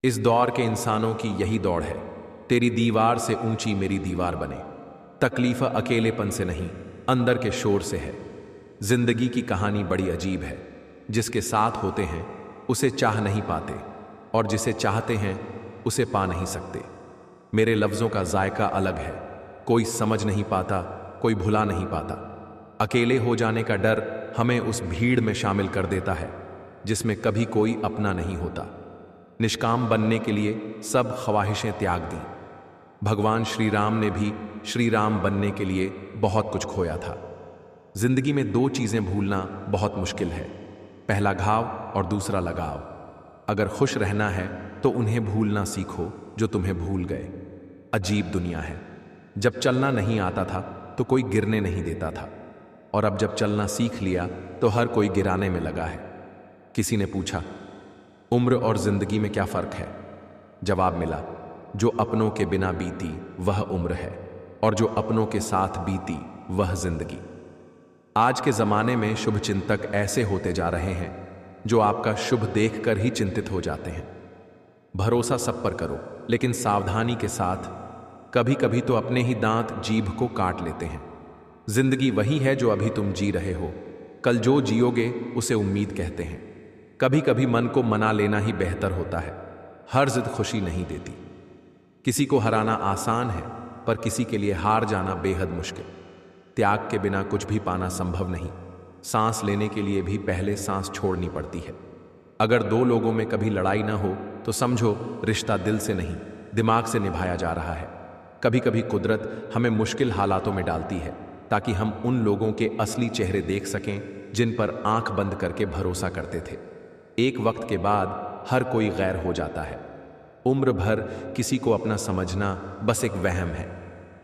इस दौर के इंसानों की यही दौड़ है, तेरी दीवार से ऊंची मेरी दीवार बने। तकलीफ अकेलेपन से नहीं, अंदर के शोर से है। जिंदगी की कहानी बड़ी अजीब है। जिसके साथ होते हैं उसे चाह नहीं पाते, और जिसे चाहते हैं उसे पा नहीं सकते। मेरे लफ्ज़ों का जायका अलग है, कोई समझ नहीं पाता, कोई भुला नहीं पाता। अकेले हो जाने का डर हमें उस भीड़ में शामिल कर देता है जिसमें कभी कोई अपना नहीं होता। निष्काम बनने के लिए सब ख्वाहिशें त्याग दी। भगवान श्री राम ने भी श्री राम बनने के लिए बहुत कुछ खोया था। जिंदगी में दो चीजें भूलना बहुत मुश्किल है, पहला घाव और दूसरा लगाव। अगर खुश रहना है तो उन्हें भूलना सीखो जो तुम्हें भूल गए। अजीब दुनिया है, जब चलना नहीं आता था तो कोई गिरने नहीं देता था, और अब जब चलना सीख लिया तो हर कोई गिराने में लगा है। किसी ने पूछा, उम्र और जिंदगी में क्या फर्क है? जवाब मिला, जो अपनों के बिना बीती वह उम्र है, और जो अपनों के साथ बीती वह जिंदगी। आज के जमाने में शुभ चिंतक ऐसे होते जा रहे हैं जो आपका शुभ देखकर ही चिंतित हो जाते हैं। भरोसा सब पर करो, लेकिन सावधानी के साथ। कभी कभी तो अपने ही दांत जीभ को काट लेते हैं। जिंदगी वही है जो अभी तुम जी रहे हो, कल जो जियोगे उसे उम्मीद कहते हैं। कभी कभी मन को मना लेना ही बेहतर होता है, हर जिद खुशी नहीं देती। किसी को हराना आसान है, पर किसी के लिए हार जाना बेहद मुश्किल। त्याग के बिना कुछ भी पाना संभव नहीं। सांस लेने के लिए भी पहले सांस छोड़नी पड़ती है। अगर दो लोगों में कभी लड़ाई ना हो तो समझो रिश्ता दिल से नहीं, दिमाग से निभाया जा रहा है। कभी कभी कुदरत हमें मुश्किल हालातों में डालती है ताकि हम उन लोगों के असली चेहरे देख सकें जिन पर आंख बंद करके भरोसा करते थे। एक वक्त के बाद हर कोई गैर हो जाता है। उम्र भर किसी को अपना समझना बस एक वहम है।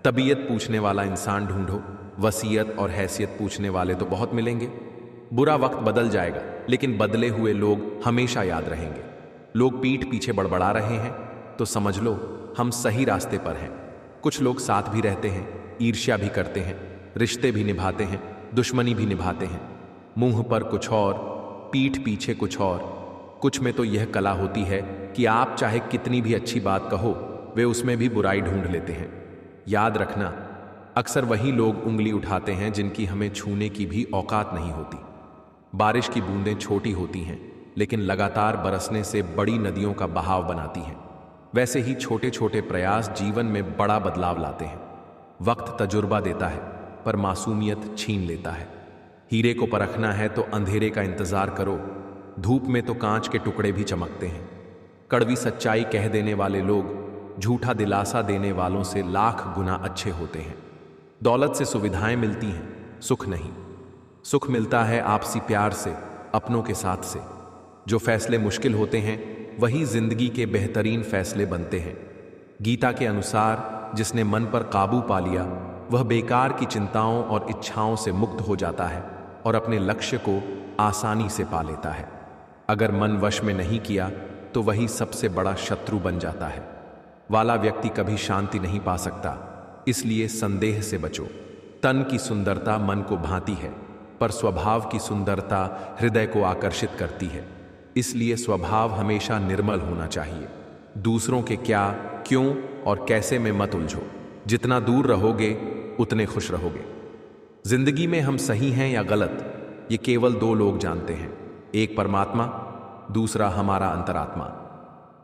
तबीयत पूछने वाला इंसान ढूंढो, वसीयत और हैसियत पूछने वाले तो बहुत मिलेंगे। बुरा वक्त बदल जाएगा, लेकिन बदले हुए लोग हमेशा याद रहेंगे। लोग पीठ पीछे बड़बड़ा रहे हैं तो समझ लो हम सही रास्ते पर हैं। कुछ लोग साथ भी रहते हैं, ईर्ष्या भी करते हैं, रिश्ते भी निभाते हैं, दुश्मनी भी निभाते हैं। मुंह पर कुछ और, पीठ पीछे कुछ और। कुछ में तो यह कला होती है कि आप चाहे कितनी भी अच्छी बात कहो, वे उसमें भी बुराई ढूंढ लेते हैं। याद रखना, अक्सर वही लोग उंगली उठाते हैं जिनकी हमें छूने की भी औकात नहीं होती। बारिश की बूंदें छोटी होती हैं, लेकिन लगातार बरसने से बड़ी नदियों का बहाव बनाती हैं। वैसे ही छोटे छोटे प्रयास जीवन में बड़ा बदलाव लाते हैं। वक्त तजुर्बा देता है, पर मासूमियत छीन लेता है। हीरे को परखना है तो अंधेरे का इंतजार करो। धूप में तो कांच के टुकड़े भी चमकते हैं। कड़वी सच्चाई कह देने वाले लोग झूठा दिलासा देने वालों से लाख गुना अच्छे होते हैं। दौलत से सुविधाएं मिलती हैं, सुख नहीं। सुख मिलता है आपसी प्यार से, अपनों के साथ से। जो फैसले मुश्किल होते हैं वही जिंदगी के बेहतरीन फैसले बनते हैं। गीता के अनुसार जिसने मन पर काबू पा लिया वह बेकार की चिंताओं और इच्छाओं से मुक्त हो जाता है और अपने लक्ष्य को आसानी से पा लेता है। अगर मन वश में नहीं किया तो वही सबसे बड़ा शत्रु बन जाता है। वाला व्यक्ति कभी शांति नहीं पा सकता, इसलिए संदेह से बचो। तन की सुंदरता मन को भाती है, पर स्वभाव की सुंदरता हृदय को आकर्षित करती है। इसलिए स्वभाव हमेशा निर्मल होना चाहिए। दूसरों के क्या, क्यों और कैसे में मत उलझो। जितना दूर रहोगे उतने खुश रहोगे। जिंदगी में हम सही हैं या गलत, ये केवल दो लोग जानते हैं, एक परमात्मा, दूसरा हमारा अंतरात्मा।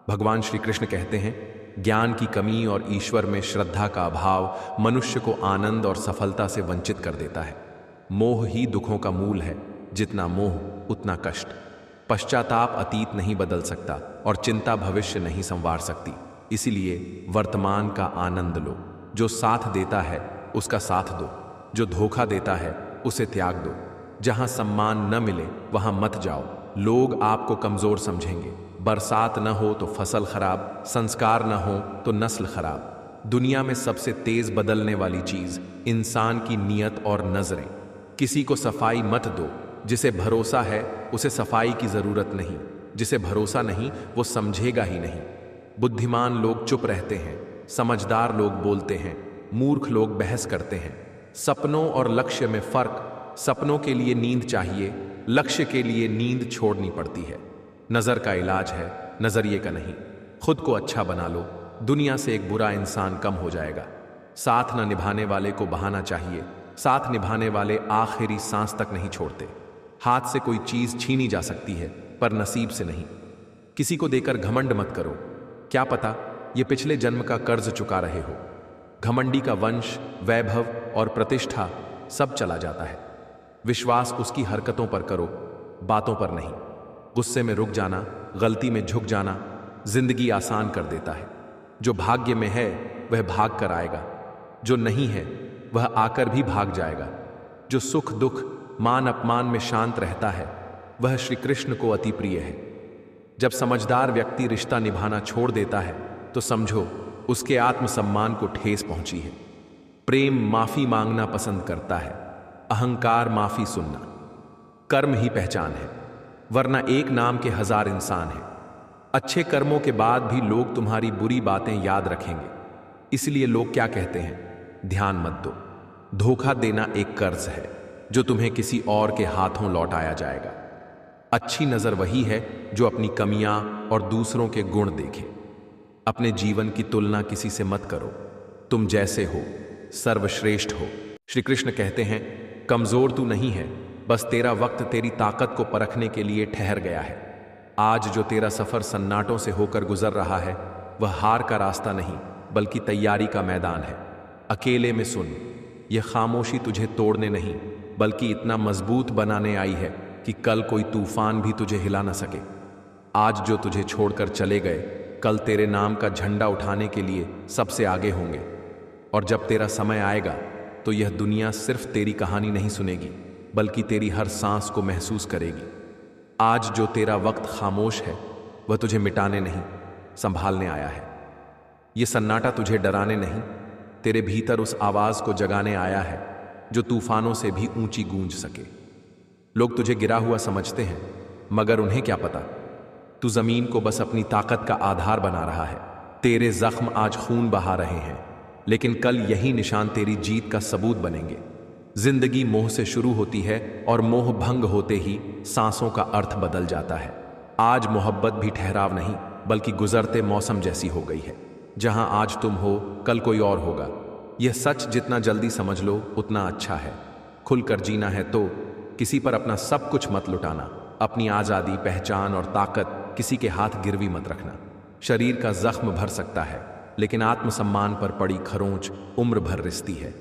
भगवान श्री कृष्ण कहते हैं, ज्ञान की कमी और ईश्वर में श्रद्धा का अभाव मनुष्य को आनंद और सफलता से वंचित कर देता है। मोह ही दुखों का मूल है, जितना मोह उतना कष्ट। पश्चाताप अतीत नहीं बदल सकता और चिंता भविष्य नहीं संवार सकती। इसीलिए वर्तमान का आनंद लो। जो साथ देता है उसका साथ दो, जो धोखा देता है उसे त्याग दो। जहां सम्मान न मिले वहां मत जाओ, लोग आपको कमजोर समझेंगे। बरसात न हो तो फसल खराब, संस्कार न हो तो नस्ल खराब। दुनिया में सबसे तेज बदलने वाली चीज इंसान की नीयत और नजरें। किसी को सफाई मत दो, जिसे भरोसा है उसे सफाई की जरूरत नहीं, जिसे भरोसा नहीं वो समझेगा ही नहीं। बुद्धिमान लोग चुप रहते हैं, समझदार लोग बोलते हैं, मूर्ख लोग बहस करते हैं। सपनों और लक्ष्य में फर्क, सपनों के लिए नींद चाहिए, लक्ष्य के लिए नींद छोड़नी पड़ती है। नजर का इलाज है, नजरिए का नहीं। खुद को अच्छा बना लो, दुनिया से एक बुरा इंसान कम हो जाएगा। साथ न निभाने वाले को बहाना चाहिए, साथ निभाने वाले आखिरी सांस तक नहीं छोड़ते। हाथ से कोई चीज छीनी जा सकती है पर नसीब से नहीं। किसी को देकर घमंड मत करो, क्या पता ये पिछले जन्म का कर्ज चुका रहे हो। घमंडी का वंश, वैभव और प्रतिष्ठा सब चला जाता है। विश्वास उसकी हरकतों पर करो, बातों पर नहीं। गुस्से में रुक जाना, गलती में झुक जाना जिंदगी आसान कर देता है। जो भाग्य में है वह भाग कर आएगा, जो नहीं है वह आकर भी भाग जाएगा। जो सुख दुख मान अपमान में शांत रहता है वह श्री कृष्ण को अति प्रिय है। जब समझदार व्यक्ति रिश्ता निभाना छोड़ देता है तो समझो उसके आत्मसम्मान को ठेस पहुंची है। प्रेम माफी मांगना पसंद करता है, अहंकार माफी सुनना। कर्म ही पहचान है, वरना एक नाम के 1000 इंसान हैं। अच्छे कर्मों के बाद भी लोग तुम्हारी बुरी बातें याद रखेंगे। इसलिए लोग क्या कहते हैं, ध्यान मत दो। धोखा देना एक कर्ज है जो तुम्हें किसी और के हाथों लौटाया जाएगा। अच्छी नजर वही है जो अपनी कमियां और दूसरों के गुण देखे। अपने जीवन की तुलना किसी से मत करो, तुम जैसे हो सर्वश्रेष्ठ हो। श्री कृष्ण कहते हैं, कमजोर तू नहीं है, बस तेरा वक्त तेरी ताकत को परखने के लिए ठहर गया है। आज जो तेरा सफर सन्नाटों से होकर गुजर रहा है वह हार का रास्ता नहीं बल्कि तैयारी का मैदान है। अकेले में सुन, यह खामोशी तुझे तोड़ने नहीं बल्कि इतना मजबूत बनाने आई है कि कल कोई तूफान भी तुझे हिला न सके। आज जो तुझे छोड़कर चले गए कल तेरे नाम का झंडा उठाने के लिए सबसे आगे होंगे। और जब तेरा समय आएगा तो यह दुनिया सिर्फ तेरी कहानी नहीं सुनेगी बल्कि तेरी हर सांस को महसूस करेगी। आज जो तेरा वक्त खामोश है वह तुझे मिटाने नहीं संभालने आया है। यह सन्नाटा तुझे डराने नहीं, तेरे भीतर उस आवाज को जगाने आया है जो तूफानों से भी ऊंची गूंज सके। लोग तुझे गिरा हुआ समझते हैं मगर उन्हें क्या पता, तू जमीन को बस अपनी ताकत का आधार बना रहा है। तेरे जख्म आज खून बहा रहे हैं लेकिन कल यही निशान तेरी जीत का सबूत बनेंगे। जिंदगी मोह से शुरू होती है और मोह भंग होते ही सांसों का अर्थ बदल जाता है। आज मोहब्बत भी ठहराव नहीं बल्कि गुजरते मौसम जैसी हो गई है। जहां आज तुम हो कल कोई और होगा। यह सच जितना जल्दी समझ लो उतना अच्छा है। खुलकर जीना है तो किसी पर अपना सब कुछ मत लुटाना। अपनी आजादी, पहचान और ताकत किसी के हाथ गिरवी मत रखना। शरीर का जख्म भर सकता है लेकिन आत्मसम्मान पर पड़ी खरोंच उम्र भर रिसती है।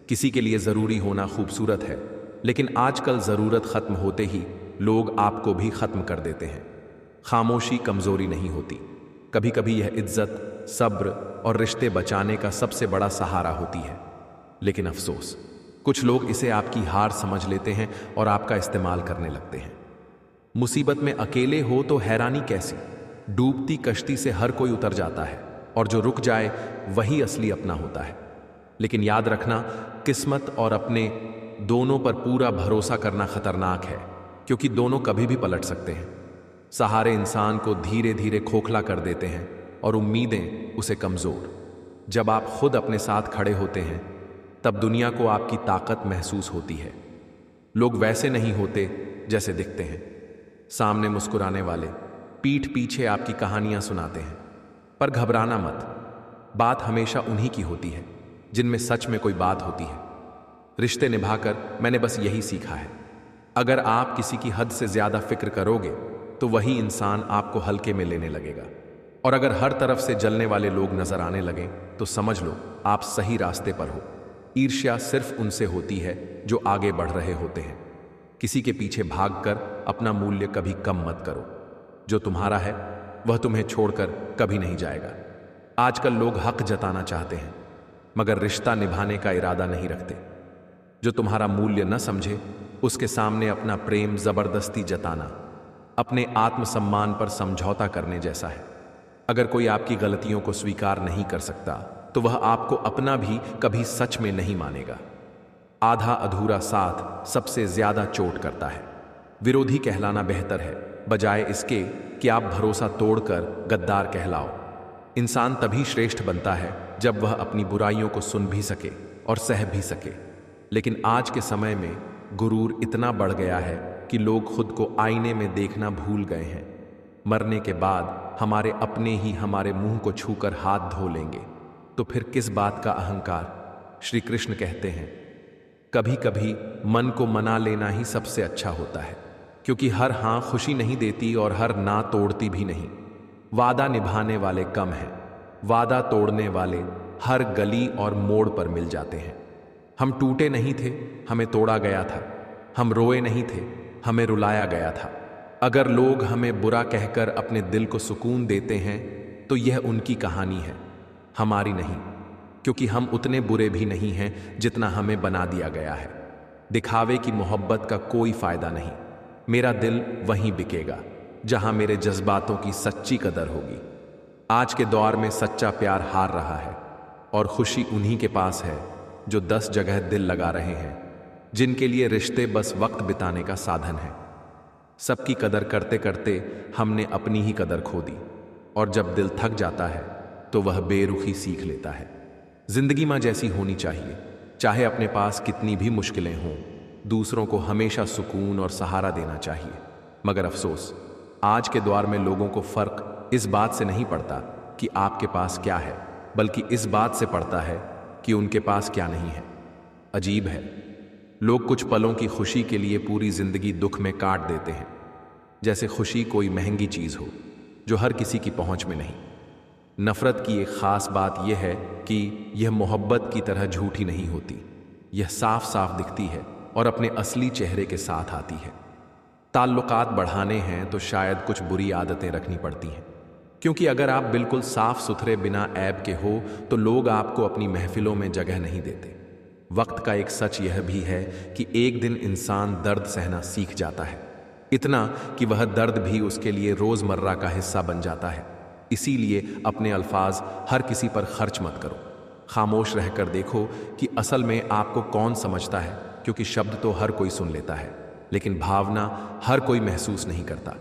किसी के लिए जरूरी होना खूबसूरत है लेकिन आजकल जरूरत खत्म होते ही लोग आपको भी खत्म कर देते हैं। खामोशी कमजोरी नहीं होती, कभी कभी यह इज्जत, सब्र और रिश्ते बचाने का सबसे बड़ा सहारा होती है। लेकिन अफसोस, कुछ लोग इसे आपकी हार समझ लेते हैं और आपका इस्तेमाल करने लगते हैं। मुसीबत में अकेले हो तो हैरानी कैसी, डूबती कश्ती से हर कोई उतर जाता है और जो रुक जाए वही असली अपना होता है। लेकिन याद रखना, किस्मत और अपने दोनों पर पूरा भरोसा करना खतरनाक है क्योंकि दोनों कभी भी पलट सकते हैं। सहारे इंसान को धीरे धीरे खोखला कर देते हैं और उम्मीदें उसे कमजोर। जब आप खुद अपने साथ खड़े होते हैं तब दुनिया को आपकी ताकत महसूस होती है। लोग वैसे नहीं होते जैसे दिखते हैं। सामने मुस्कुराने वाले पीठ पीछे आपकी कहानियां सुनाते हैं। पर घबराना मत, बात हमेशा उन्हीं की होती है जिनमें सच में कोई बात होती है। रिश्ते निभाकर मैंने बस यही सीखा है, अगर आप किसी की हद से ज्यादा फिक्र करोगे तो वही इंसान आपको हल्के में लेने लगेगा। और अगर हर तरफ से जलने वाले लोग नजर आने लगें तो समझ लो आप सही रास्ते पर हो। ईर्ष्या सिर्फ उनसे होती है जो आगे बढ़ रहे होते हैं। किसी के पीछे भागकर अपना मूल्य कभी कम मत करो। जो तुम्हारा है वह तुम्हें छोड़कर कभी नहीं जाएगा। आजकल लोग हक जताना चाहते हैं मगर रिश्ता निभाने का इरादा नहीं रखते। जो तुम्हारा मूल्य न समझे उसके सामने अपना प्रेम जबरदस्ती जताना अपने आत्मसम्मान पर समझौता करने जैसा है। अगर कोई आपकी गलतियों को स्वीकार नहीं कर सकता तो वह आपको अपना भी कभी सच में नहीं मानेगा। आधा अधूरा साथ सबसे ज्यादा चोट करता है। विरोधी कहलाना बेहतर है बजाय इसके कि आप भरोसा तोड़कर गद्दार कहलाओ। इंसान तभी श्रेष्ठ बनता है जब वह अपनी बुराइयों को सुन भी सके और सह भी सके। लेकिन आज के समय में गुरूर इतना बढ़ गया है कि लोग खुद को आईने में देखना भूल गए हैं। मरने के बाद हमारे अपने ही हमारे मुंह को छूकर हाथ धो लेंगे, तो फिर किस बात का अहंकार। श्री कृष्ण कहते हैं, कभी कभी मन को मना लेना ही सबसे अच्छा होता है, क्योंकि हर हां खुशी नहीं देती और हर ना तोड़ती भी नहीं। वादा निभाने वाले कम हैं, वादा तोड़ने वाले हर गली और मोड़ पर मिल जाते हैं। हम टूटे नहीं थे, हमें तोड़ा गया था। हम रोए नहीं थे, हमें रुलाया गया था। अगर लोग हमें बुरा कहकर अपने दिल को सुकून देते हैं तो यह उनकी कहानी है, हमारी नहीं, क्योंकि हम उतने बुरे भी नहीं हैं जितना हमें बना दिया गया है। दिखावे की मोहब्बत का कोई फायदा नहीं। मेरा दिल वहीं बिकेगा जहां मेरे जज्बातों की सच्ची कदर होगी। आज के दौर में सच्चा प्यार हार रहा है और खुशी उन्हीं के पास है जो 10 जगह दिल लगा रहे हैं, जिनके लिए रिश्ते बस वक्त बिताने का साधन है। सबकी कदर करते करते हमने अपनी ही कदर खो दी, और जब दिल थक जाता है तो वह बेरुखी सीख लेता है। जिंदगी मां जैसी होनी चाहिए, चाहे अपने पास कितनी भी मुश्किलें हों, दूसरों को हमेशा सुकून और सहारा देना चाहिए। मगर अफसोस, आज के दौर में लोगों को फर्क इस बात से नहीं पड़ता कि आपके पास क्या है, बल्कि इस बात से पड़ता है कि उनके पास क्या नहीं है। अजीब है, लोग कुछ पलों की खुशी के लिए पूरी जिंदगी दुख में काट देते हैं, जैसे खुशी कोई महंगी चीज हो जो हर किसी की पहुंच में नहीं। नफरत की एक खास बात यह है कि यह मोहब्बत की तरह झूठी नहीं होती। यह साफ साफ दिखती है और अपने असली चेहरे के साथ आती है। ताल्लुकात बढ़ाने हैं तो शायद कुछ बुरी आदतें रखनी पड़ती हैं, क्योंकि अगर आप बिल्कुल साफ सुथरे बिना ऐब के हो तो लोग आपको अपनी महफिलों में जगह नहीं देते। वक्त का एक सच यह भी है कि एक दिन इंसान दर्द सहना सीख जाता है, इतना कि वह दर्द भी उसके लिए रोजमर्रा का हिस्सा बन जाता है। इसीलिए अपने अल्फाज हर किसी पर खर्च मत करो। खामोश रहकर देखो कि असल में आपको कौन समझता है, क्योंकि शब्द तो हर कोई सुन लेता है, लेकिन भावना हर कोई महसूस नहीं करता।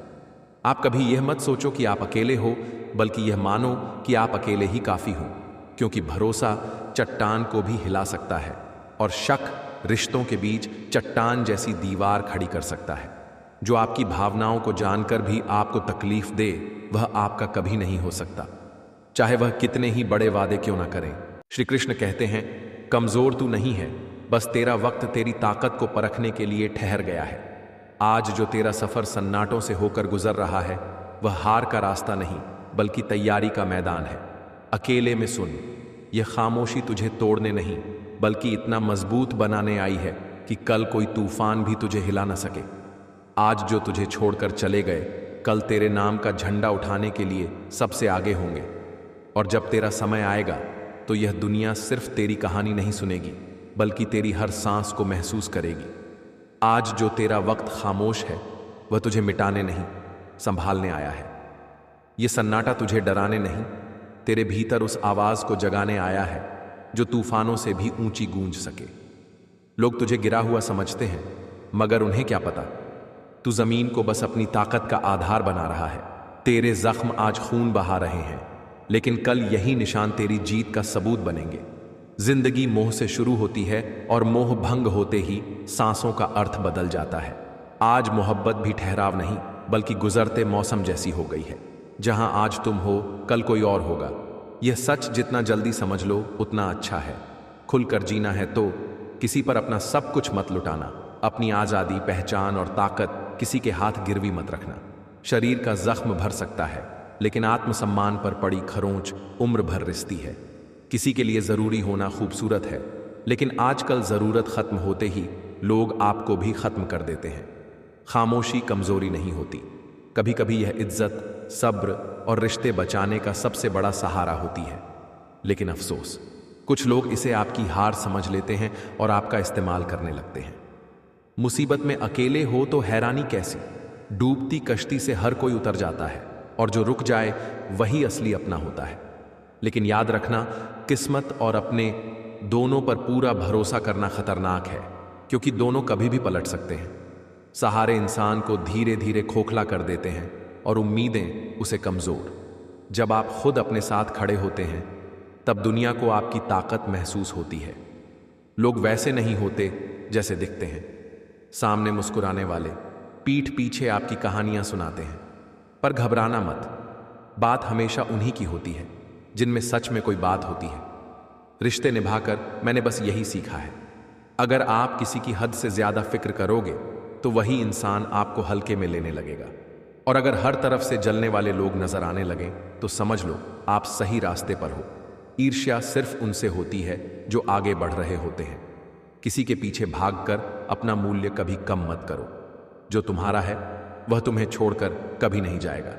आप कभी यह मत सोचो कि आप अकेले हो, बल्कि यह मानो कि आप अकेले ही काफी हो, क्योंकि भरोसा चट्टान को भी हिला सकता है और शक रिश्तों के बीच चट्टान जैसी दीवार खड़ी कर सकता है। जो आपकी भावनाओं को जानकर भी आपको तकलीफ दे, वह आपका कभी नहीं हो सकता, चाहे वह कितने ही बड़े वादे क्यों ना करें। श्री कृष्ण कहते हैं, कमजोर तू नहीं है, बस तेरा वक्त तेरी ताकत को परखने के लिए ठहर गया है। आज जो तेरा सफर सन्नाटों से होकर गुजर रहा है, वह हार का रास्ता नहीं बल्कि तैयारी का मैदान है। अकेले में सुन, यह खामोशी तुझे तोड़ने नहीं बल्कि इतना मजबूत बनाने आई है कि कल कोई तूफान भी तुझे हिला न सके। आज जो तुझे छोड़कर चले गए, कल तेरे नाम का झंडा उठाने के लिए सबसे आगे होंगे, और जब तेरा समय आएगा तो यह दुनिया सिर्फ तेरी कहानी नहीं सुनेगी बल्कि तेरी हर सांस को महसूस करेगी। आज जो तेरा वक्त खामोश है, वह तुझे मिटाने नहीं, संभालने आया है। यह सन्नाटा तुझे डराने नहीं, तेरे भीतर उस आवाज को जगाने आया है जो तूफानों से भी ऊंची गूंज सके। लोग तुझे गिरा हुआ समझते हैं, मगर उन्हें क्या पता, तू जमीन को बस अपनी ताकत का आधार बना रहा है। तेरे जख्म आज खून बहा रहे हैं, लेकिन कल यही निशान तेरी जीत का सबूत बनेंगे। जिंदगी मोह से शुरू होती है और मोह भंग होते ही सांसों का अर्थ बदल जाता है। आज मोहब्बत भी ठहराव नहीं बल्कि गुजरते मौसम जैसी हो गई है। जहां आज तुम हो, कल कोई और होगा। यह सच जितना जल्दी समझ लो उतना अच्छा है। खुलकर जीना है तो किसी पर अपना सब कुछ मत लुटाना। अपनी आज़ादी, पहचान और ताकत किसी के हाथ गिरवी मत रखना। शरीर का जख्म भर सकता है, लेकिन आत्मसम्मान पर पड़ी खरोंच उम्र भर रिसती है। किसी के लिए ज़रूरी होना खूबसूरत है, लेकिन आजकल ज़रूरत ख़त्म होते ही लोग आपको भी ख़त्म कर देते हैं। खामोशी कमज़ोरी नहीं होती, कभी कभी यह इज्जत, सब्र और रिश्ते बचाने का सबसे बड़ा सहारा होती है। लेकिन अफसोस, कुछ लोग इसे आपकी हार समझ लेते हैं और आपका इस्तेमाल करने लगते हैं। मुसीबत में अकेले हो तो हैरानी कैसी, डूबती कश्ती से हर कोई उतर जाता है और जो रुक जाए वही असली अपना होता है। लेकिन याद रखना, किस्मत और अपने दोनों पर पूरा भरोसा करना खतरनाक है, क्योंकि दोनों कभी भी पलट सकते हैं। सहारे इंसान को धीरे धीरे खोखला कर देते हैं और उम्मीदें उसे कमजोर। जब आप खुद अपने साथ खड़े होते हैं तब दुनिया को आपकी ताकत महसूस होती है। लोग वैसे नहीं होते जैसे दिखते हैं। सामने मुस्कुराने वाले पीठ पीछे आपकी कहानियां सुनाते हैं, पर घबराना मत, बात हमेशा उन्हीं की होती है जिनमें सच में कोई बात होती है। रिश्ते निभाकर मैंने बस यही सीखा है, अगर आप किसी की हद से ज्यादा फिक्र करोगे तो वही इंसान आपको हल्के में लेने लगेगा, और अगर हर तरफ से जलने वाले लोग नजर आने लगें तो समझ लो आप सही रास्ते पर हो। ईर्ष्या सिर्फ उनसे होती है जो आगे बढ़ रहे होते हैं। किसी के पीछे भागकर अपना मूल्य कभी कम मत करो। जो तुम्हारा है वह तुम्हें छोड़कर कभी नहीं जाएगा।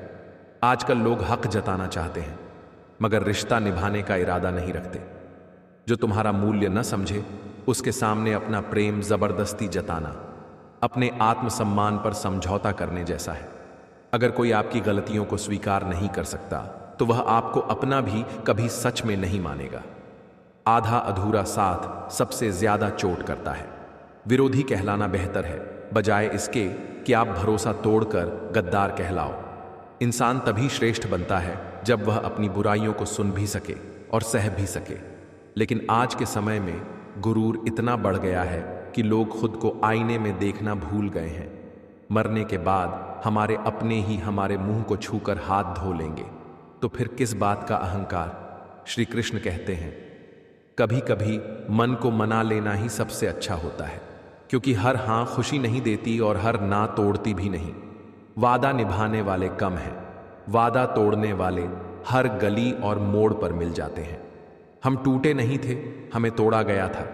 आजकल लोग हक जताना चाहते हैं मगर रिश्ता निभाने का इरादा नहीं रखते। जो तुम्हारा मूल्य न समझे उसके सामने अपना प्रेम जबरदस्ती जताना अपने आत्मसम्मान पर समझौता करने जैसा है। अगर कोई आपकी गलतियों को स्वीकार नहीं कर सकता तो वह आपको अपना भी कभी सच में नहीं मानेगा। आधा अधूरा साथ सबसे ज्यादा चोट करता है। विरोधी कहलाना बेहतर है बजाय इसके कि आप भरोसा तोड़कर गद्दार कहलाओ। इंसान तभी श्रेष्ठ बनता है जब वह अपनी बुराइयों को सुन भी सके और सह भी सके। लेकिन आज के समय में गुरूर इतना बढ़ गया है कि लोग खुद को आईने में देखना भूल गए हैं। मरने के बाद हमारे अपने ही हमारे मुंह को छूकर हाथ धो लेंगे तो फिर किस बात का अहंकार। श्री कृष्ण कहते हैं, कभी कभी मन को मना लेना ही सबसे अच्छा होता है, क्योंकि हर हां खुशी नहीं देती और हर ना तोड़ती भी नहीं। वादा निभाने वाले कम हैं, वादा तोड़ने वाले हर गली और मोड़ पर मिल जाते हैं। हम टूटे नहीं थे, हमें तोड़ा गया था।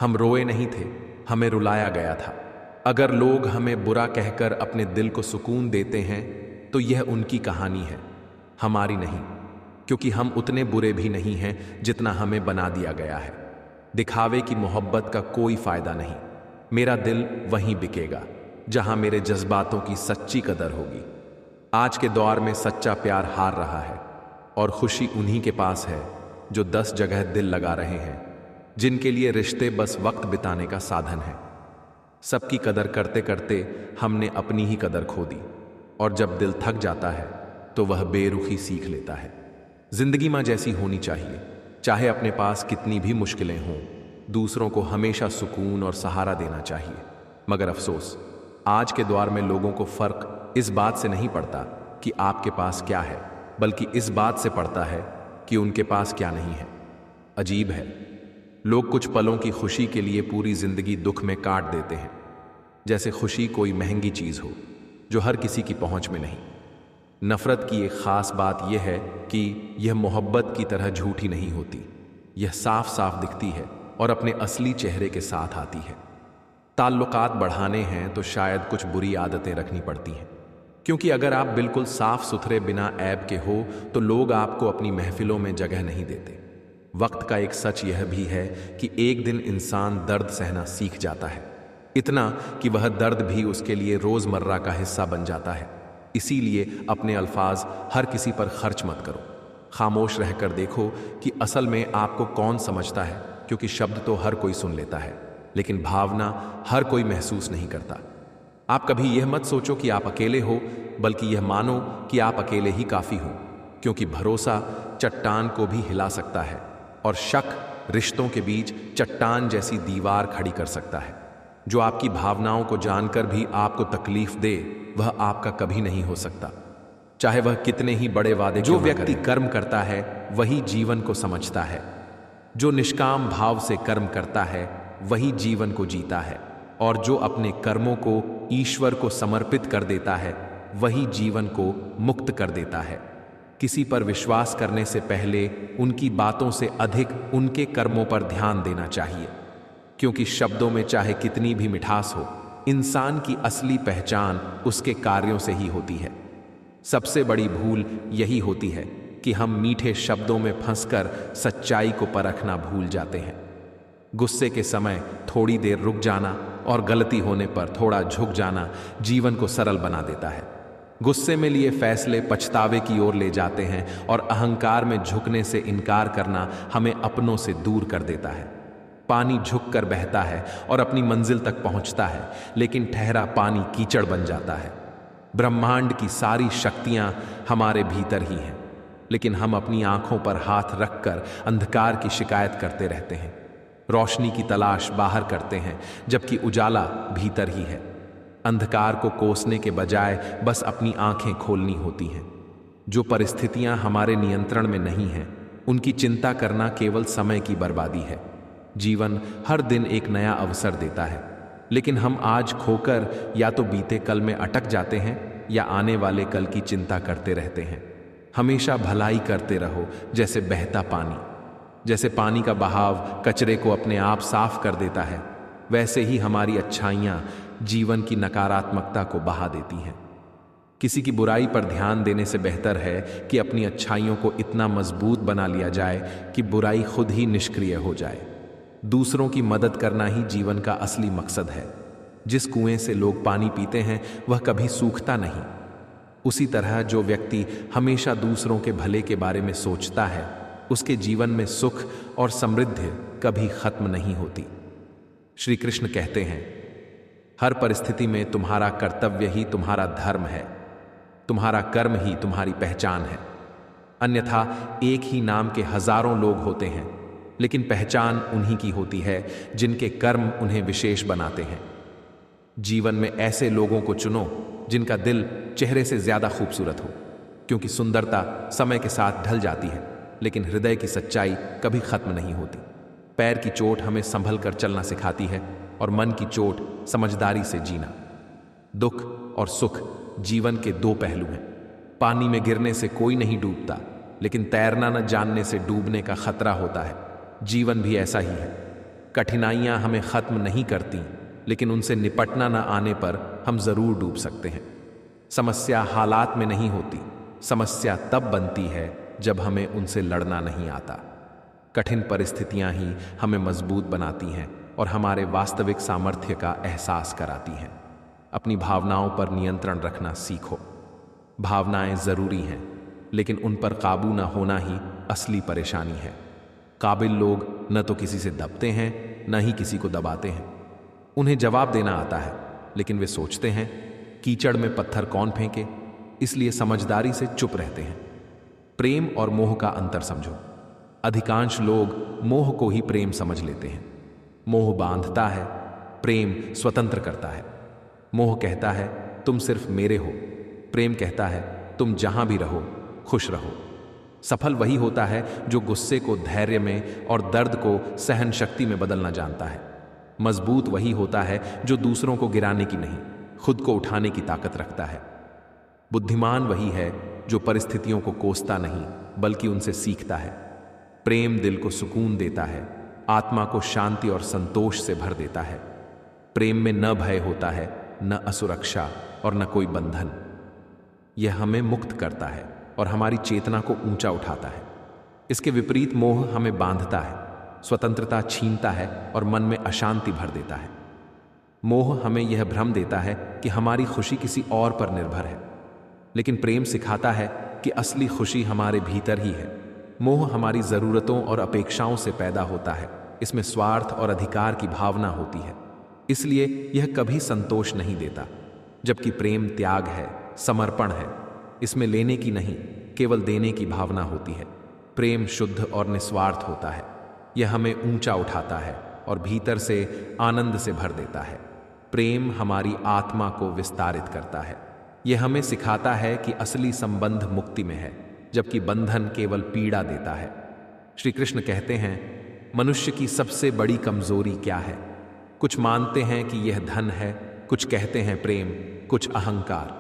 हम रोए नहीं थे, हमें रुलाया गया था। अगर लोग हमें बुरा कहकर अपने दिल को सुकून देते हैं तो यह उनकी कहानी है, हमारी नहीं, क्योंकि हम उतने बुरे भी नहीं हैं जितना हमें बना दिया गया है। दिखावे की मोहब्बत का कोई फायदा नहीं। मेरा दिल वहीं बिकेगा जहां मेरे जज्बातों की सच्ची कदर होगी। आज के दौर में सच्चा प्यार हार रहा है और खुशी उन्हीं के पास है जो 10 जगह दिल लगा रहे हैं, जिनके लिए रिश्ते बस वक्त बिताने का साधन है। सबकी कदर करते करते हमने अपनी ही कदर खो दी, और जब दिल थक जाता है तो वह बेरुखी सीख लेता है। जिंदगी मां जैसी होनी चाहिए, चाहे अपने पास कितनी भी मुश्किलें हों, दूसरों को हमेशा सुकून और सहारा देना चाहिए। मगर अफसोस, आज के दौर में लोगों को फर्क इस बात से नहीं पड़ता कि आपके पास क्या है, बल्कि इस बात से पड़ता है कि उनके पास क्या नहीं है। अजीब है, लोग कुछ पलों की खुशी के लिए पूरी जिंदगी दुख में काट देते हैं, जैसे खुशी कोई महंगी चीज हो जो हर किसी की पहुंच में नहीं। नफरत की एक खास बात यह है कि यह मोहब्बत की तरह झूठी नहीं होती। यह साफ साफ दिखती है और अपने असली चेहरे के साथ आती है। ताल्लुकात बढ़ाने हैं तो शायद कुछ बुरी आदतें रखनी पड़ती हैं, क्योंकि अगर आप बिल्कुल साफ सुथरे बिना ऐब के हो तो लोग आपको अपनी महफिलों में जगह नहीं देते। वक्त का एक सच यह भी है कि एक दिन इंसान दर्द सहना सीख जाता है, इतना कि वह दर्द भी उसके लिए रोजमर्रा का हिस्सा बन जाता है। इसीलिए अपने अल्फाज हर किसी पर खर्च मत करो। खामोश रहकर देखो कि असल में आपको कौन समझता है, क्योंकि शब्द तो हर कोई सुन लेता है लेकिन भावना हर कोई महसूस नहीं करता। आप कभी यह मत सोचो कि आप अकेले हो, बल्कि यह मानो कि आप अकेले ही काफी हो, क्योंकि भरोसा चट्टान को भी हिला सकता है और शक रिश्तों के बीच चट्टान जैसी दीवार खड़ी कर सकता है। जो आपकी भावनाओं को जानकर भी आपको तकलीफ दे वह आपका कभी नहीं हो सकता, चाहे वह कितने ही बड़े वादे। जो व्यक्ति कर्म करता है वही जीवन को समझता है। जो निष्काम भाव से कर्म करता है वही जीवन को जीता है, और जो अपने कर्मों को ईश्वर को समर्पित कर देता है वही जीवन को मुक्त कर देता है। किसी पर विश्वास करने से पहले उनकी बातों से अधिक उनके कर्मों पर ध्यान देना चाहिए, क्योंकि शब्दों में चाहे कितनी भी मिठास हो, इंसान की असली पहचान उसके कार्यों से ही होती है। सबसे बड़ी भूल यही होती है कि हम मीठे शब्दों में फंसकर सच्चाई को परखना भूल जाते हैं। गुस्से के समय थोड़ी देर रुक जाना और गलती होने पर थोड़ा झुक जाना जीवन को सरल बना देता है। गुस्से में लिए फैसले पछतावे की ओर ले जाते हैं और अहंकार में झुकने से इनकार करना हमें अपनों से दूर कर देता है। पानी झुक कर बहता है और अपनी मंजिल तक पहुंचता है, लेकिन ठहरा पानी कीचड़ बन जाता है। ब्रह्मांड की सारी शक्तियां हमारे भीतर ही हैं, लेकिन हम अपनी आंखों पर हाथ रखकर अंधकार की शिकायत करते रहते हैं। रोशनी की तलाश बाहर करते हैं, जबकि उजाला भीतर ही है। अंधकार को कोसने के बजाय बस अपनी आंखें खोलनी होती हैं। जो परिस्थितियां हमारे नियंत्रण में नहीं हैं, उनकी चिंता करना केवल समय की बर्बादी है। जीवन हर दिन एक नया अवसर देता है, लेकिन हम आज खोकर या तो बीते कल में अटक जाते हैं या आने वाले कल की चिंता करते रहते हैं। हमेशा भलाई करते रहो, जैसे बहता पानी। जैसे पानी का बहाव कचरे को अपने आप साफ कर देता है, वैसे ही हमारी अच्छाइयाँ जीवन की नकारात्मकता को बहा देती हैं। किसी की बुराई पर ध्यान देने से बेहतर है कि अपनी अच्छाइयों को इतना मजबूत बना लिया जाए कि बुराई खुद ही निष्क्रिय हो जाए। दूसरों की मदद करना ही जीवन का असली मकसद है। जिस कुएं से लोग पानी पीते हैं वह कभी सूखता नहीं। उसी तरह जो व्यक्ति हमेशा दूसरों के भले के बारे में सोचता है, उसके जीवन में सुख और समृद्धि कभी खत्म नहीं होती। श्री कृष्ण कहते हैं, हर परिस्थिति में तुम्हारा कर्तव्य ही तुम्हारा धर्म है, तुम्हारा कर्म ही तुम्हारी पहचान है। अन्यथा एक ही नाम के हजारों लोग होते हैं, लेकिन पहचान उन्हीं की होती है जिनके कर्म उन्हें विशेष बनाते हैं। जीवन में ऐसे लोगों को चुनो जिनका दिल चेहरे से ज्यादा खूबसूरत हो, क्योंकि सुंदरता समय के साथ ढल जाती है, लेकिन हृदय की सच्चाई कभी खत्म नहीं होती। पैर की चोट हमें संभल कर चलना सिखाती है और मन की चोट समझदारी से जीना। दुख और सुख जीवन के दो पहलू हैं। पानी में गिरने से कोई नहीं डूबता, लेकिन तैरना न जानने से डूबने का खतरा होता है। जीवन भी ऐसा ही है। कठिनाइयां हमें खत्म नहीं करती, लेकिन उनसे निपटना न आने पर हम जरूर डूब सकते हैं। समस्या हालात में नहीं होती, समस्या तब बनती है जब हमें उनसे लड़ना नहीं आता। कठिन परिस्थितियां ही हमें मजबूत बनाती हैं और हमारे वास्तविक सामर्थ्य का एहसास कराती हैं। अपनी भावनाओं पर नियंत्रण रखना सीखो। भावनाएं जरूरी हैं, लेकिन उन पर काबू न होना ही असली परेशानी है। काबिल लोग न तो किसी से दबते हैं, न ही किसी को दबाते हैं। उन्हें जवाब देना आता है, लेकिन वे सोचते हैं कीचड़ में पत्थर कौन फेंके, इसलिए समझदारी से चुप रहते हैं। प्रेम और मोह का अंतर समझो। अधिकांश लोग मोह को ही प्रेम समझ लेते हैं। मोह बांधता है, प्रेम स्वतंत्र करता है। मोह कहता है तुम सिर्फ मेरे हो, प्रेम कहता है तुम जहां भी रहो खुश रहो। सफल वही होता है जो गुस्से को धैर्य में और दर्द को सहन शक्ति में बदलना जानता है। मजबूत वही होता है जो दूसरों को गिराने की नहीं, खुद को उठाने की ताकत रखता है। बुद्धिमान वही है जो परिस्थितियों को कोसता नहीं, बल्कि उनसे सीखता है। प्रेम दिल को सुकून देता है, आत्मा को शांति और संतोष से भर देता है। प्रेम में न भय होता है, न असुरक्षा और न कोई बंधन। यह हमें मुक्त करता है और हमारी चेतना को ऊंचा उठाता है। इसके विपरीत मोह हमें बांधता है, स्वतंत्रता छीनता है और मन में अशांति भर देता है। मोह हमें यह भ्रम देता है कि हमारी खुशी किसी और पर निर्भर है, लेकिन प्रेम सिखाता है कि असली खुशी हमारे भीतर ही है। मोह हमारी जरूरतों और अपेक्षाओं से पैदा होता है। इसमें स्वार्थ और अधिकार की भावना होती है, इसलिए यह कभी संतोष नहीं देता। जबकि प्रेम त्याग है, समर्पण है। इसमें लेने की नहीं, केवल देने की भावना होती है। प्रेम शुद्ध और निस्वार्थ होता है। यह हमें ऊंचा उठाता है और भीतर से आनंद से भर देता है। प्रेम हमारी आत्मा को विस्तारित करता है। यह हमें सिखाता है कि असली संबंध मुक्ति में है, जबकि बंधन केवल पीड़ा देता है। श्री कृष्ण कहते हैं, मनुष्य की सबसे बड़ी कमजोरी क्या है? कुछ मानते हैं कि यह धन है, कुछ कहते हैं प्रेम, कुछ अहंकार,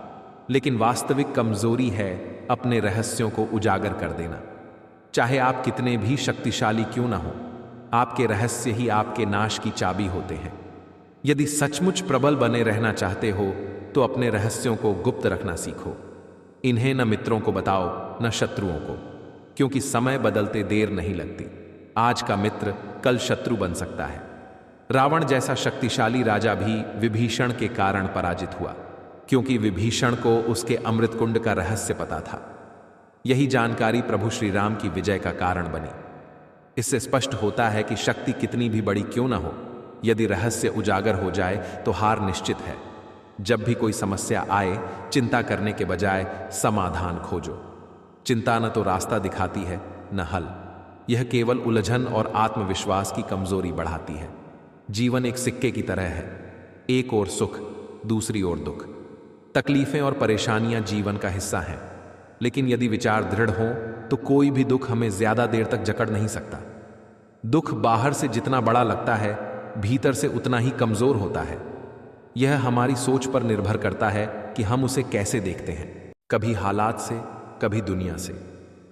लेकिन वास्तविक कमजोरी है अपने रहस्यों को उजागर कर देना। चाहे आप कितने भी शक्तिशाली क्यों ना हो, आपके रहस्य ही आपके नाश की चाबी होते हैं। यदि सचमुच प्रबल बने रहना चाहते हो तो अपने रहस्यों को गुप्त रखना सीखो। इन्हें न मित्रों को बताओ, न शत्रुओं को, क्योंकि समय बदलते देर नहीं लगती। आज का मित्र कल शत्रु बन सकता है। रावण जैसा शक्तिशाली राजा भी विभीषण के कारण पराजित हुआ, क्योंकि विभीषण को उसके अमृत कुंड का रहस्य पता था। यही जानकारी प्रभु श्री राम की विजय का कारण बनी। इससे स्पष्ट होता है कि शक्ति कितनी भी बड़ी क्यों न हो, यदि रहस्य उजागर हो जाए तो हार निश्चित है। जब भी कोई समस्या आए, चिंता करने के बजाय समाधान खोजो। चिंता न तो रास्ता दिखाती है, न हल। यह केवल उलझन और आत्मविश्वास की कमजोरी बढ़ाती है। जीवन एक सिक्के की तरह है, एक ओर सुख, दूसरी ओर दुख। तकलीफें और परेशानियां जीवन का हिस्सा हैं, लेकिन यदि विचार दृढ़ हो तो कोई भी दुख हमें ज्यादा देर तक जकड़ नहीं सकता। दुख बाहर से जितना बड़ा लगता है, भीतर से उतना ही कमजोर होता है। यह हमारी सोच पर निर्भर करता है कि हम उसे कैसे देखते हैं, कभी हालात से, कभी दुनिया से,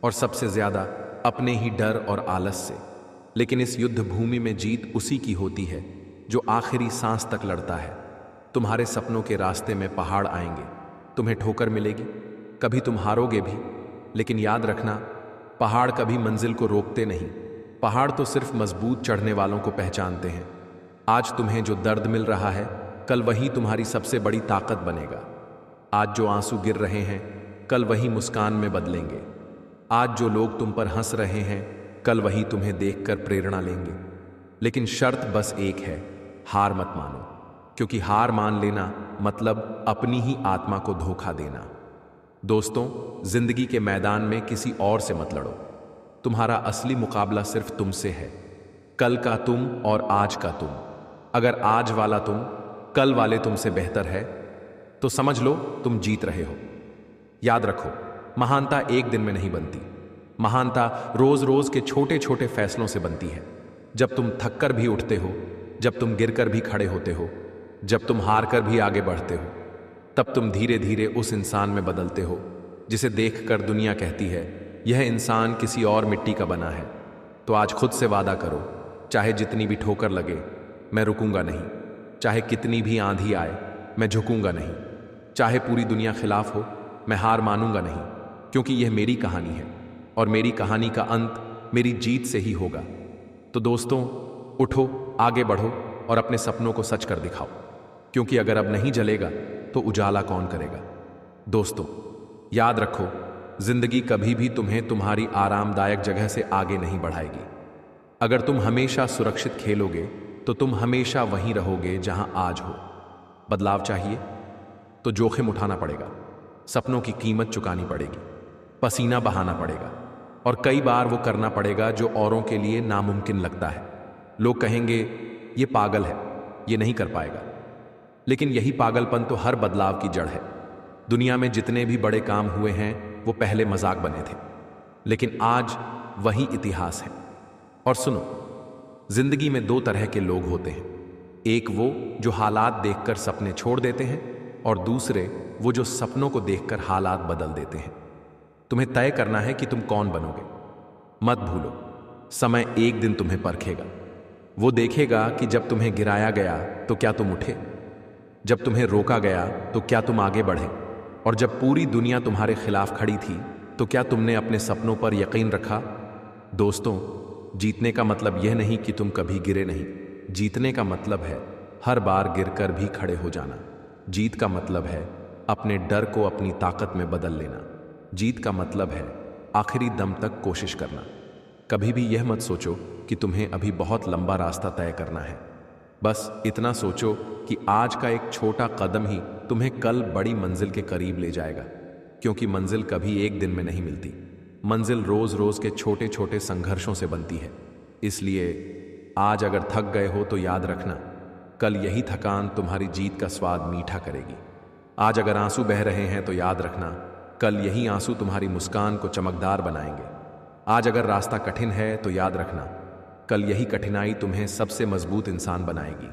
और सबसे ज्यादा अपने ही डर और आलस से। लेकिन इस युद्ध भूमि में जीत उसी की होती है जो आखिरी सांस तक लड़ता है। तुम्हारे सपनों के रास्ते में पहाड़ आएंगे, तुम्हें ठोकर मिलेगी, कभी तुम हारोगे भी, लेकिन याद रखना, पहाड़ कभी मंजिल को रोकते नहीं। पहाड़ तो सिर्फ मजबूत चढ़ने वालों को पहचानते हैं। आज तुम्हें जो दर्द मिल रहा है, कल वही तुम्हारी सबसे बड़ी ताकत बनेगा। आज जो आंसू गिर रहे हैं, कल वही मुस्कान में बदलेंगे। आज जो लोग तुम पर हंस रहे हैं, कल वही तुम्हें देखकर प्रेरणा लेंगे। लेकिन शर्त बस एक है, हार मत मानो, क्योंकि हार मान लेना मतलब अपनी ही आत्मा को धोखा देना। दोस्तों, जिंदगी के मैदान में किसी और से मत लड़ो। तुम्हारा असली मुकाबला सिर्फ तुमसे है, कल का तुम और आज का तुम। अगर आज वाला तुम कल वाले तुमसे बेहतर है, तो समझ लो तुम जीत रहे हो। याद रखो, महानता एक दिन में नहीं बनती। महानता रोज रोज के छोटे छोटे फैसलों से बनती है। जब तुम थक कर भी उठते हो, जब तुम गिरकर भी खड़े होते हो, जब तुम हार कर भी आगे बढ़ते हो, तब तुम धीरे धीरे उस इंसान में बदलते हो जिसे देखकर दुनिया कहती है यह इंसान किसी और मिट्टी का बना है। तो आज खुद से वादा करो, चाहे जितनी भी ठोकर लगे, मैं रुकूंगा नहीं। चाहे कितनी भी आंधी आए, मैं झुकूंगा नहीं। चाहे पूरी दुनिया खिलाफ हो, मैं हार मानूंगा नहीं, क्योंकि यह मेरी कहानी है और मेरी कहानी का अंत मेरी जीत से ही होगा। तो दोस्तों, उठो, आगे बढ़ो और अपने सपनों को सच कर दिखाओ, क्योंकि अगर अब नहीं जलेगा तो उजाला कौन करेगा। दोस्तों, याद रखो, जिंदगी कभी भी तुम्हें तुम्हारी आरामदायक जगह से आगे नहीं बढ़ाएगी। अगर तुम हमेशा सुरक्षित खेलोगे तो तुम हमेशा वहीं रहोगे जहां आज हो। बदलाव चाहिए तो जोखिम उठाना पड़ेगा, सपनों की कीमत चुकानी पड़ेगी, पसीना बहाना पड़ेगा, और कई बार वो करना पड़ेगा जो औरों के लिए नामुमकिन लगता है। लोग कहेंगे ये पागल है, ये नहीं कर पाएगा, लेकिन यही पागलपन तो हर बदलाव की जड़ है। दुनिया में जितने भी बड़े काम हुए हैं वो पहले मजाक बने थे, लेकिन आज वही इतिहास है। और सुनो, जिंदगी में दो तरह के लोग होते हैं, एक वो जो हालात देखकर सपने छोड़ देते हैं, और दूसरे वो जो सपनों को देखकर हालात बदल देते हैं। तुम्हें तय करना है कि तुम कौन बनोगे। मत भूलो, समय एक दिन तुम्हें परखेगा। वो देखेगा कि जब तुम्हें गिराया गया तो क्या तुम उठे, जब तुम्हें रोका गया तो क्या तुम आगे बढ़े, और जब पूरी दुनिया तुम्हारे खिलाफ खड़ी थी तो क्या तुमने अपने सपनों पर यकीन रखा। दोस्तों, जीतने का मतलब यह नहीं कि तुम कभी गिरे नहीं। जीतने का मतलब है हर बार गिरकर भी खड़े हो जाना। जीत का मतलब है अपने डर को अपनी ताकत में बदल लेना। जीत का मतलब है आखिरी दम तक कोशिश करना। कभी भी यह मत सोचो कि तुम्हें अभी बहुत लंबा रास्ता तय करना है। बस इतना सोचो कि आज का एक छोटा कदम ही तुम्हें कल बड़ी मंजिल के करीब ले जाएगा, क्योंकि मंजिल कभी एक दिन में नहीं मिलती। मंजिल रोज रोज के छोटे छोटे संघर्षों से बनती है। इसलिए आज अगर थक गए हो तो याद रखना, कल यही थकान तुम्हारी जीत का स्वाद मीठा करेगी। आज अगर आंसू बह रहे हैं तो याद रखना, कल यही आंसू तुम्हारी मुस्कान को चमकदार बनाएंगे। आज अगर रास्ता कठिन है तो याद रखना, कल यही कठिनाई तुम्हें सबसे मजबूत इंसान बनाएगी।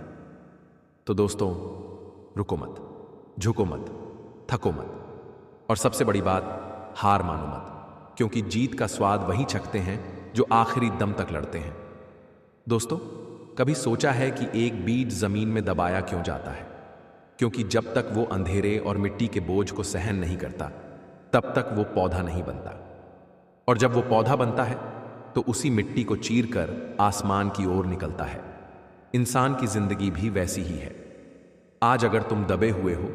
तो दोस्तों, रुको मत, झुको मत, थको मत, और सबसे बड़ी बात, हार मानो मत, क्योंकि जीत का स्वाद वही चखते हैं जो आखिरी दम तक लड़ते हैं। दोस्तों, कभी सोचा है कि एक बीज जमीन में दबाया क्यों जाता है? क्योंकि जब तक वो अंधेरे और मिट्टी के बोझ को सहन नहीं करता, तब तक वो पौधा नहीं बनता। और जब वो पौधा बनता है तो उसी मिट्टी को चीरकर आसमान की ओर निकलता है। इंसान की जिंदगी भी वैसी ही है। आज अगर तुम दबे हुए हो,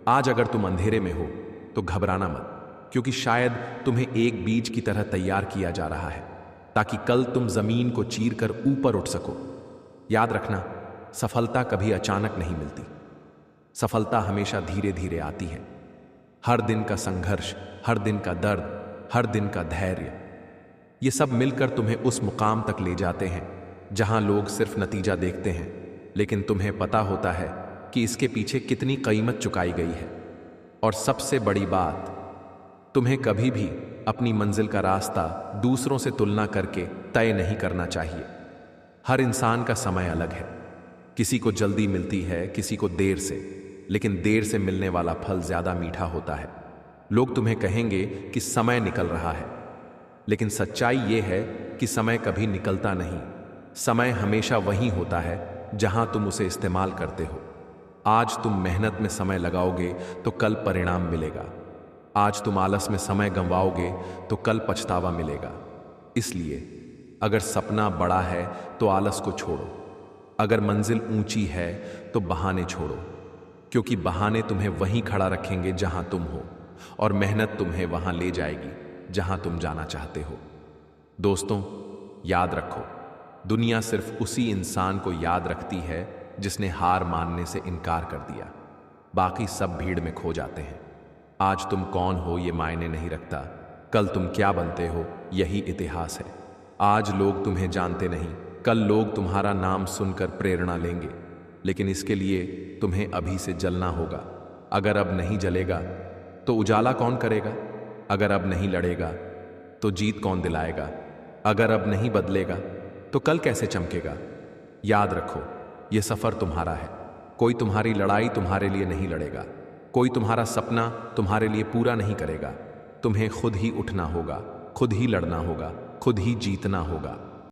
आज अगर तुम अंधेरे में हो, तो घबराना मत, क्योंकि शायद तुम्हें एक बीज की तरह तैयार किया जा रहा है, ताकि कल तुम जमीन को चीरकर ऊपर उठ सको। याद रखना, सफलता कभी अचानक नहीं मिलती। सफलता हमेशा धीरे धीरे आती है। हर दिन का संघर्ष, हर दिन का दर्द, हर दिन का धैर्य, ये सब मिलकर तुम्हें उस मुकाम तक ले जाते हैं जहां लोग सिर्फ नतीजा देखते हैं, लेकिन तुम्हें पता होता है कि इसके पीछे कितनी कीमत चुकाई गई है। और सबसे बड़ी बात, तुम्हें कभी भी अपनी मंजिल का रास्ता दूसरों से तुलना करके तय नहीं करना चाहिए। हर इंसान का समय अलग है। किसी को जल्दी मिलती है, किसी को देर से, लेकिन देर से मिलने वाला फल ज्यादा मीठा होता है। लोग तुम्हें कहेंगे कि समय निकल रहा है, लेकिन सच्चाई यह है कि समय कभी निकलता नहीं। समय हमेशा वहीं होता है जहां तुम उसे इस्तेमाल करते हो। आज तुम मेहनत में समय लगाओगे तो कल परिणाम मिलेगा। आज तुम आलस में समय गंवाओगे तो कल पछतावा मिलेगा। इसलिए अगर सपना बड़ा है तो आलस को छोड़ो, अगर मंजिल ऊंची है तो बहाने छोड़ो, क्योंकि बहाने तुम्हें वहीं खड़ा रखेंगे जहां तुम हो, और मेहनत तुम्हें वहां ले जाएगी जहां तुम जाना चाहते हो। दोस्तों, याद रखो, दुनिया सिर्फ उसी इंसान को याद रखती है जिसने हार मानने से इनकार कर दिया। बाकी सब भीड़ में खो जाते हैं। आज तुम कौन हो ये मायने नहीं रखता, कल तुम क्या बनते हो यही इतिहास है। आज लोग तुम्हें जानते नहीं, कल लोग तुम्हारा नाम सुनकर प्रेरणा लेंगे, लेकिन इसके लिए तुम्हें अभी से जलना होगा। अगर अब नहीं जलेगा तो उजाला कौन करेगा? अगर अब नहीं लड़ेगा तो जीत कौन दिलाएगा? अगर अब नहीं बदलेगा तो कल कैसे चमकेगा? याद रखो, यह सफर तुम्हारा है। कोई तुम्हारी लड़ाई तुम्हारे लिए नहीं लड़ेगा, कोई तुम्हारा सपना तुम्हारे लिए पूरा नहीं करेगा। तुम्हें खुद ही उठना होगा, खुद ही लड़ना होगा, खुद ही जीतना होगा।